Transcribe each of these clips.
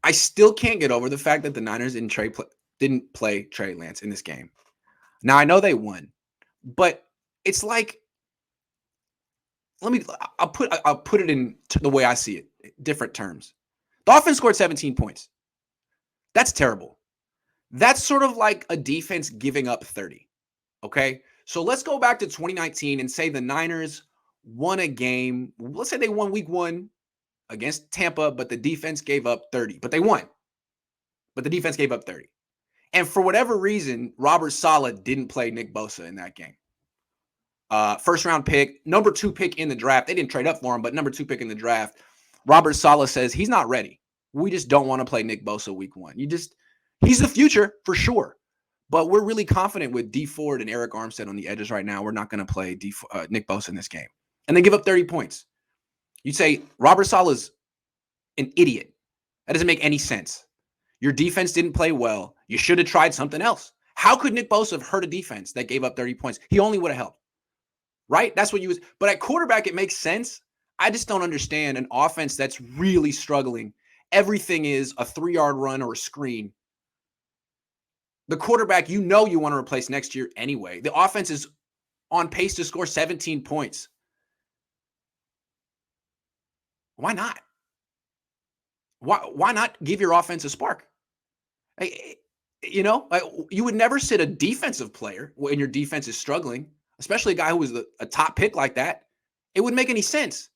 I still can't get over the fact that the Niners didn't play Trey Lance in this game. Now, I know they won, but it's like, I'll put it in the way I see it, different terms. The offense scored 17 points. That's terrible. That's sort of like a defense giving up 30. Okay. So let's go back to 2019 and say the Niners won a game. Let's say they won week 1 against Tampa, but the defense gave up 30. But they won. But the defense gave up 30. And for whatever reason, Robert Saleh didn't play Nick Bosa in that game. First round pick, number 2 pick in the draft. They didn't trade up for him, but number 2 pick in the draft. Robert Saleh says he's not ready. We just don't want to play Nick Bosa week 1. He's the future for sure. But we're really confident with D Ford and Eric Armstead on the edges right now. We're not going to play Nick Bosa in this game. And they give up 30 points. You say Robert Saleh's an idiot. That doesn't make any sense. Your defense didn't play well. You should have tried something else. How could Nick Bosa have hurt a defense that gave up 30 points? He only would have helped. Right? That's what you was. But at quarterback, it makes sense. I just don't understand an offense that's really struggling. Everything is a 3-yard run or a screen. The quarterback, you want to replace next year anyway. The offense is on pace to score 17 points. Why not? Why not give your offense a spark? You would never sit a defensive player when your defense is struggling, especially a guy who was a top pick like that. It wouldn't make any sense.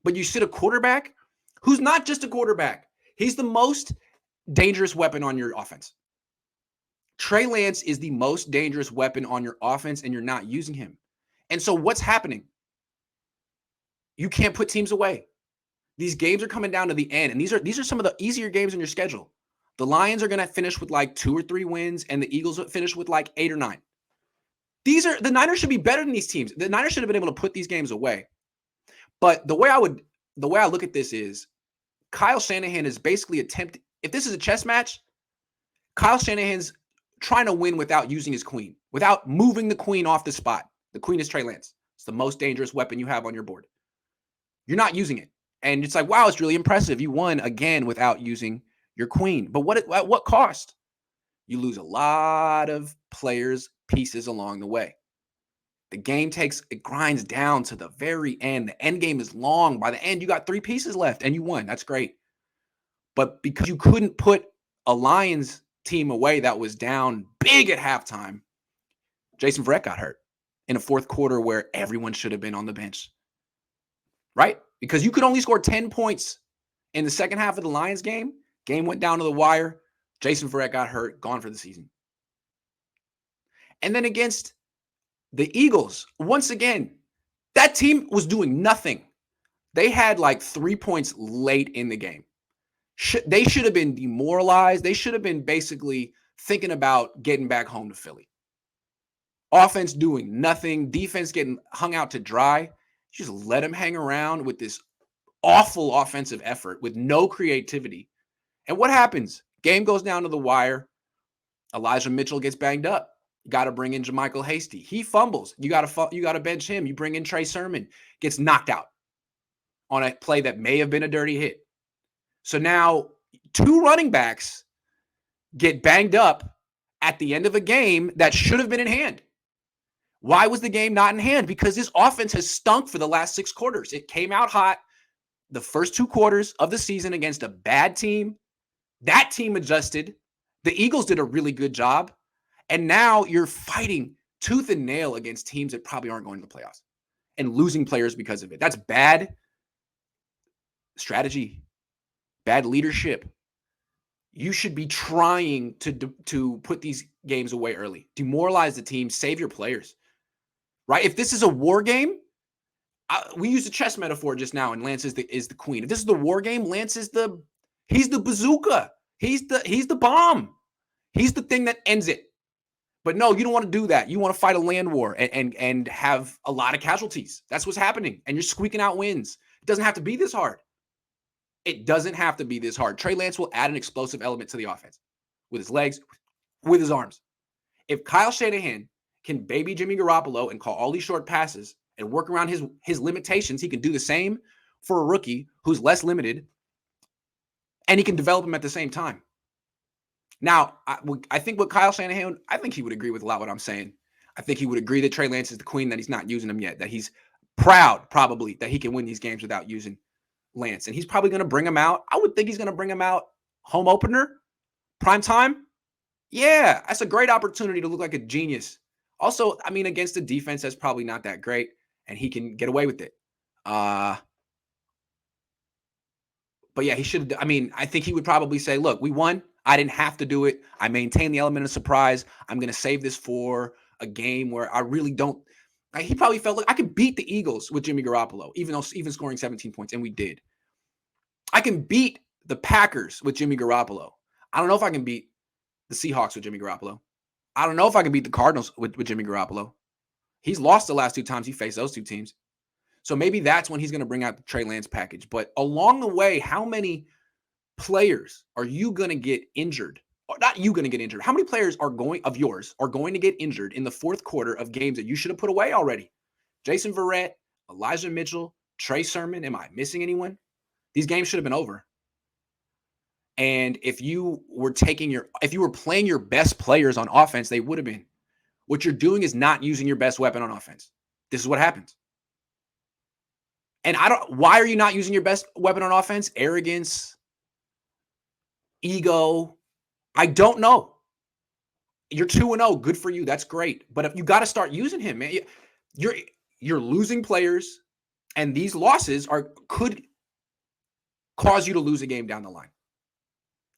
But you sit a quarterback who's not just a quarterback. He's the most dangerous weapon on your offense. Trey Lance is the most dangerous weapon on your offense, and you're not using him. And so what's happening? You can't put teams away. These games are coming down to the end, and these are some of the easier games on your schedule. The Lions are going to finish with like 2 or 3 wins, and the Eagles will finish with like 8 or 9. The Niners should be better than these teams. The Niners should have been able to put these games away. But the way I look at this is Kyle Shanahan is basically attempting, if this is a chess match, Kyle Shanahan's trying to win without using his queen, without moving the queen off the spot. The queen is Trey Lance. It's the most dangerous weapon you have on your board. You're not using it. And it's like, wow, it's really impressive. You won again without using your queen. But at what cost? You lose a lot of players, pieces along the way. The game it grinds down to the very end. The end game is long. By the end, you got 3 pieces left and you won. That's great. But because you couldn't put a Lions team away that was down big at halftime, Jason Verrett got hurt in a fourth quarter where everyone should have been on the bench. Right? Because you could only score 10 points in the second half of the Lions game. Game went down to the wire. Jason Verrett got hurt, gone for the season. And then against the Eagles, once again, that team was doing nothing. They had like 3 points late in the game. They should have been demoralized. They should have been basically thinking about getting back home to Philly. Offense doing nothing. Defense getting hung out to dry. Just let them hang around with this awful offensive effort with no creativity. And what happens? Game goes down to the wire. Elijah Mitchell gets banged up. You got to bring in JaMychal Hasty. He fumbles. You got to bench him. You bring in Trey Sermon. Gets knocked out on a play that may have been a dirty hit. So now 2 running backs get banged up at the end of a game that should have been in hand. Why was the game not in hand? Because this offense has stunk for the last 6 quarters. It came out hot the first 2 quarters of the season against a bad team. That team adjusted. The Eagles did a really good job. And now you're fighting tooth and nail against teams that probably aren't going to the playoffs and losing players because of it. That's bad strategy, bad leadership. You should be trying to put these games away early, demoralize the team, save your players, right? If this is a war game, we used a chess metaphor just now, and Lance is the queen. If this is the war game, Lance is he's the bazooka. He's the bomb. He's the thing that ends it. But no, you don't want to do that. You want to fight a land war and have a lot of casualties. That's what's happening. And you're squeaking out wins. It doesn't have to be this hard. It doesn't have to be this hard. Trey Lance will add an explosive element to the offense with his legs, with his arms. If Kyle Shanahan can baby Jimmy Garoppolo and call all these short passes and work around his limitations, he can do the same for a rookie who's less limited. and he can develop him at the same time. Now, I think with Kyle Shanahan, I think he would agree with a lot what I'm saying. I think he would agree that Trey Lance is the queen, that he's not using him yet, that he's proud probably that he can win these games without using Lance. And he's probably going to bring him out. I would think he's going to bring him out home opener, prime time. Yeah, that's a great opportunity to look like a genius. Also, I mean, against a defense that's probably not that great, and he can get away with it. But yeah, he should. I mean, I think he would probably say, look, we won. I didn't have to do it. I maintain the element of surprise. I'm going to save this for a game where I really don't. Like, he probably felt like I could beat the Eagles with Jimmy Garoppolo, even scoring 17 points, and we did. I can beat the Packers with Jimmy Garoppolo. I don't know if I can beat the Seahawks with Jimmy Garoppolo. I don't know if I can beat the Cardinals with Jimmy Garoppolo. He's lost the last 2 times he faced those 2 teams. So maybe that's when he's going to bring out the Trey Lance package. But along the way, how many players are you going to get injured? Or not you going to get injured. How many players are going to get injured in the fourth quarter of games that you should have put away already? Jason Verrett, Elijah Mitchell, Trey Sermon. Am I missing anyone? These games should have been over. And if you were playing your best players on offense, they would have been. What you're doing is not using your best weapon on offense. This is what happens. And why are you not using your best weapon on offense? Arrogance, ego. I don't know. You're 2-0. Good for you. That's great. But if you got to start using him, man. You're losing players, and these losses could cause you to lose a game down the line.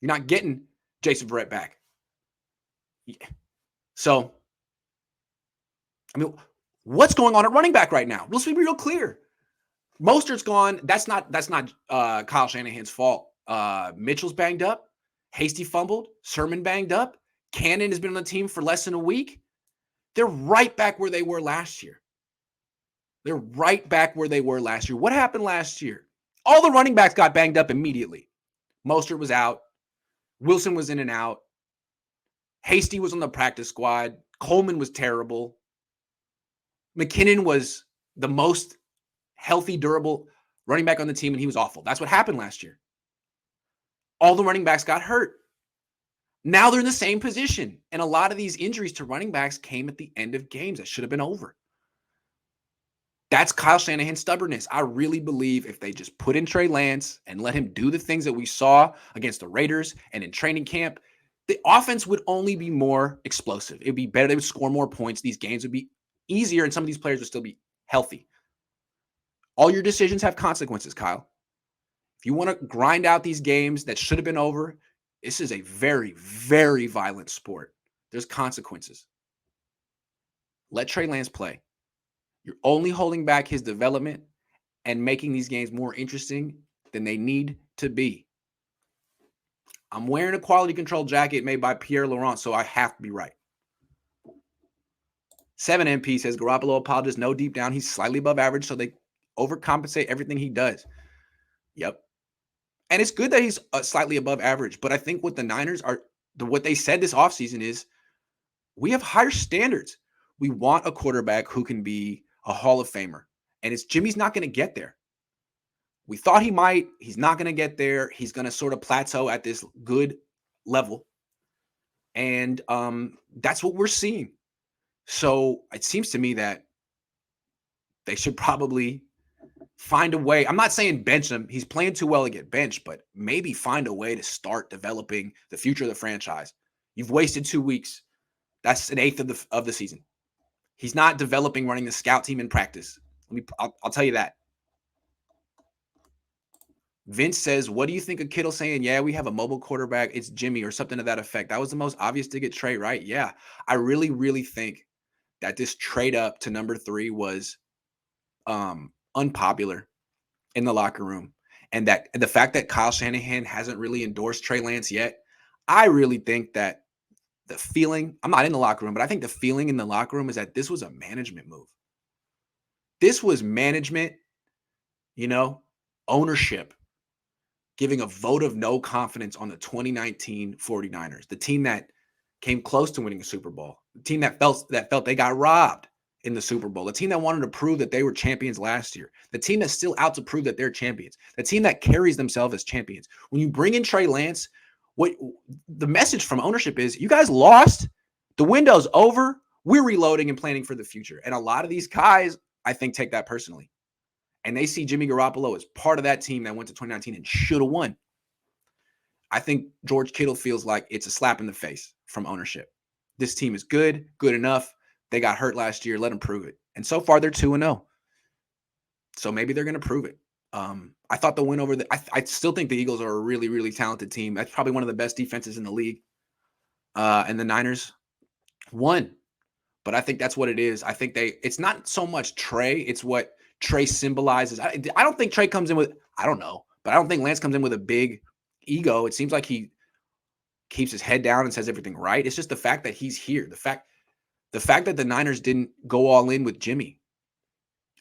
You're not getting Jason Verrett back. Yeah. So, I mean, what's going on at running back right now? Let's be real clear. Mostert's gone. That's not Kyle Shanahan's fault. Mitchell's banged up. Hasty fumbled. Sermon banged up. Cannon has been on the team for less than a week. They're right back where they were last year. What happened last year? All the running backs got banged up immediately. Mostert was out. Wilson was in and out. Hasty was on the practice squad. Coleman was terrible. McKinnon was the most healthy, durable running back on the team, and he was awful. That's what happened last year. All the running backs got hurt. Now they're in the same position, and a lot of these injuries to running backs came at the end of games that should have been over. That's Kyle Shanahan's stubbornness. I really believe if they just put in Trey Lance and let him do the things that we saw against the Raiders and in training camp, the offense would only be more explosive. It would be better. They would score more points. These games would be easier, and some of these players would still be healthy. All your decisions have consequences, Kyle. If you want to grind out these games that should have been over, this is a very, very violent sport. There's consequences. Let Trey Lance play. You're only holding back his development and making these games more interesting than they need to be. I'm wearing a quality control jacket made by Pierre Laurent, so I have to be right. 7MP says Garoppolo apologist. No, deep down, he's slightly above average, so they overcompensate everything he does. Yep. And it's good that he's slightly above average, but I think what the Niners what they said this offseason is we have higher standards. We want a quarterback who can be a Hall of Famer, and Jimmy's not going to get there. We thought he might. He's not going to get there. He's going to sort of plateau at this good level, and that's what we're seeing. So it seems to me that they should probably find a way. I'm not saying bench him. He's playing too well to get benched, but maybe find a way to start developing the future of the franchise. You've wasted 2 weeks. That's an eighth of the season. He's not developing, running the scout team in practice. I'll tell you that. Vince says, what do you think of Kittle saying, yeah, we have a mobile quarterback, it's Jimmy, or something to that effect? That was the most obvious to get Trey, right? Yeah. I really, really think that this trade up to number 3 was unpopular in the locker room. And that the fact that Kyle Shanahan hasn't really endorsed Trey Lance yet, I really think that the feeling, I'm not in the locker room, but I think the feeling in the locker room is that this was a management move. This was management, ownership, giving a vote of no confidence on the 2019 49ers, the team that came close to winning a Super Bowl, the team that felt they got robbed in the Super Bowl, the team that wanted to prove that they were champions last year, the team that's still out to prove that they're champions, the team that carries themselves as champions. When you bring in Trey Lance, what the message from ownership is, you guys lost. The window's over. We're reloading and planning for the future. And a lot of these guys, I think, take that personally. And they see Jimmy Garoppolo as part of that team that went to 2019 and should have won. I think George Kittle feels like it's a slap in the face from ownership. This team is good enough. They got hurt last year. Let them prove it. And so far, they're 2-0. So maybe they're going to prove it. I thought the win over I still think the Eagles are a really, really talented team. That's probably one of the best defenses in the league. And the Niners won. But I think that's what it is. I think it's not so much Trey. It's what Trey symbolizes. I don't think Trey comes in with, I don't know, but I don't think Lance comes in with a big ego. It seems like he keeps his head down and says everything right. It's just the fact that he's here. The fact that the Niners didn't go all in with Jimmy.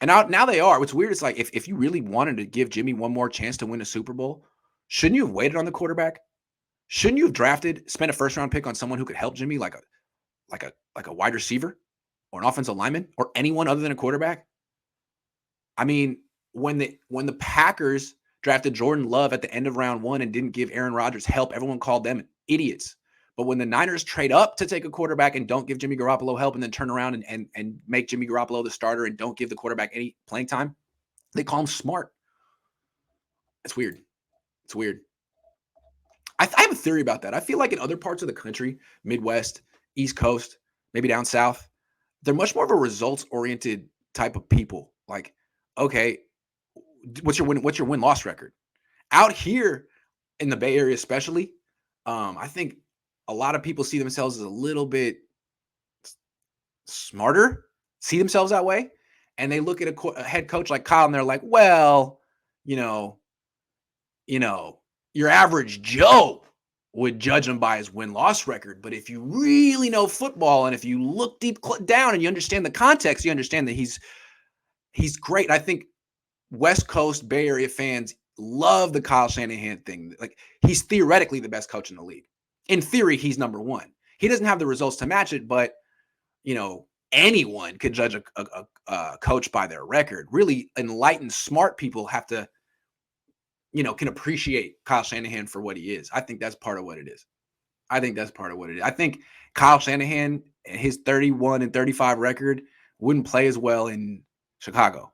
And now they are. What's weird is like if you really wanted to give Jimmy one more chance to win a Super Bowl, shouldn't you have waited on the quarterback? Shouldn't you have spent a first round pick on someone who could help Jimmy, like a wide receiver or an offensive lineman or anyone other than a quarterback? I mean, when the Packers drafted Jordan Love at the end of round 1 and didn't give Aaron Rodgers help, everyone called them idiots. But when the Niners trade up to take a quarterback and don't give Jimmy Garoppolo help and then turn around and make Jimmy Garoppolo the starter and don't give the quarterback any playing time, they call him smart. It's weird. It's weird. I have a theory about that. I feel like in other parts of the country, Midwest, East Coast, maybe down south, they're much more of a results-oriented type of people. Like, okay, what's your win-loss record? Out here in the Bay Area especially, I think a lot of people see themselves as a little bit smarter, see themselves that way, and they look at a head coach like Kyle and they're like, well, you know, your average Joe would judge him by his win-loss record. But if you really know football and if you look deep down and you understand the context, you understand that he's great. I think West Coast Bay Area fans love the Kyle Shanahan thing. Like, he's theoretically the best coach in the league. In theory, he's number one. He doesn't have the results to match it, but anyone could judge a coach by their record. Really enlightened, smart people have to, can appreciate Kyle Shanahan for what he is. I think that's part of what it is. I think Kyle Shanahan and his 31-35 record wouldn't play as well in Chicago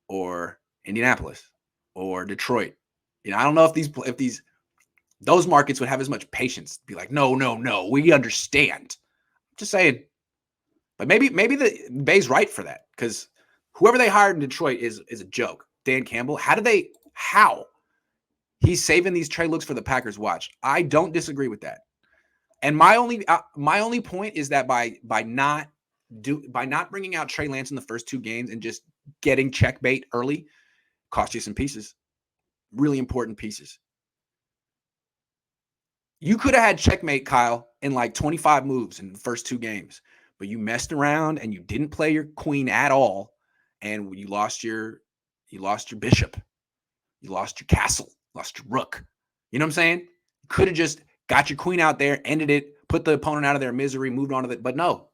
or Indianapolis or Detroit. I don't know if those markets would have as much patience to be like, no, we understand. Just saying. But maybe the Bay's right for that, because whoever they hired in Detroit is a joke. Dan Campbell, how? He's saving these trade looks for the Packers. Watch. I don't disagree with that. And my only point is that by not bringing out Trey Lance in the first 2 games and just getting checkmate early, cost you some pieces, really important pieces. You could have had checkmate, Kyle, in like 25 moves in the first 2 games, but you messed around and you didn't play your queen at all, and you lost your bishop, you lost your castle, lost your rook. You know what I'm saying? You could have just got your queen out there, ended it, put the opponent out of their misery, moved on to it. But no,